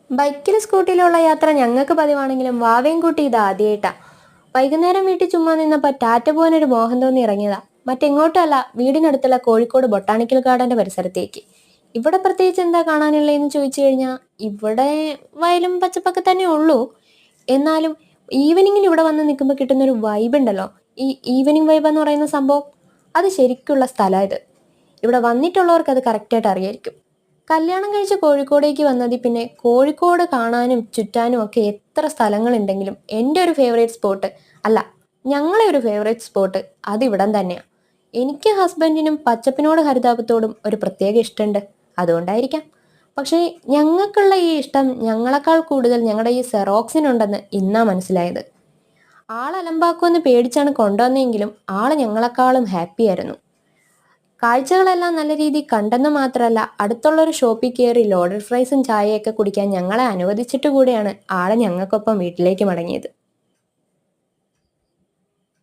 ബൈക്കിൽ സ്കൂട്ടിയിലുള്ള യാത്ര ഞങ്ങൾക്ക് പതിവാണെങ്കിലും വാവയും കൂട്ടി ഇത് ആദ്യമായിട്ടാ. വൈകുന്നേരം വീട്ടിൽ ചുമ്മാ നിന്നപ്പോൾ ടാറ്റ പോകാനൊരു മോഹം തോന്നി ഇറങ്ങിയതാ. മറ്റെങ്ങോട്ടല്ല, വീടിനടുത്തുള്ള കോഴിക്കോട് ബൊട്ടാണിക്കൽ ഗാർഡന്റെ പരിസരത്തേക്ക്. ഇവിടെ പ്രത്യേകിച്ച് എന്താ കാണാനുള്ളതെന്ന് ചോദിച്ചു കഴിഞ്ഞാൽ ഇവിടെ വയലും പച്ചപ്പൊക്കെ തന്നെ ഉള്ളൂ. എന്നാലും ഈവനിങ്ങിൽ ഇവിടെ വന്ന് നിൽക്കുമ്പോൾ കിട്ടുന്നൊരു വൈബ് ഉണ്ടല്ലോ, ഈ ഈവനിങ് വൈബ് എന്ന് പറയുന്ന സംഭവം, അത് ശരിക്കുള്ള സ്ഥലമാണ് ഇത്. ഇവിടെ വന്നിട്ടുള്ളവർക്ക് അത് കറക്റ്റായിട്ട് അറിയായിരിക്കും. കല്യാണം കഴിച്ച് കോഴിക്കോടേക്ക് വന്നതിൽ പിന്നെ കോഴിക്കോട് കാണാനും ചുറ്റാനും ഒക്കെ എത്ര സ്ഥലങ്ങളുണ്ടെങ്കിലും എൻ്റെ ഒരു ഫേവറേറ്റ് സ്പോട്ട്, അല്ല, ഞങ്ങളെ ഒരു ഫേവറേറ്റ് സ്പോട്ട് അതിവിടം തന്നെയാണ്. എനിക്ക് ഹസ്ബൻഡിനും പച്ചപ്പിനോട് ഹരിതാപത്തോടും ഒരു പ്രത്യേക ഇഷ്ടമുണ്ട്, അതുകൊണ്ടായിരിക്കാം. പക്ഷേ ഞങ്ങൾക്കുള്ള ഈ ഇഷ്ടം ഞങ്ങളെക്കാൾ കൂടുതൽ ഞങ്ങളുടെ ഈ സെറോക്സിനുണ്ടെന്ന് ഇന്നാ മനസ്സിലായത്. ആളലമ്പാക്കുമെന്ന് പേടിച്ചാണ് കൊണ്ടുവന്നെങ്കിലും ആള് ഞങ്ങളെക്കാളും ഹാപ്പി ആയിരുന്നു. കാഴ്ചകളെല്ലാം നല്ല രീതിയിൽ കണ്ടെന്ന് മാത്രമല്ല, അടുത്തുള്ളൊരു ഷോപ്പിൽ കയറി ലോഡഡ് ഫ്രൈസും ചായയൊക്കെ കുടിക്കാൻ ഞങ്ങളെ അനുവദിച്ചിട്ട് കൂടെയാണ് ആള് ഞങ്ങൾക്കൊപ്പം വീട്ടിലേക്ക് മടങ്ങിയത്.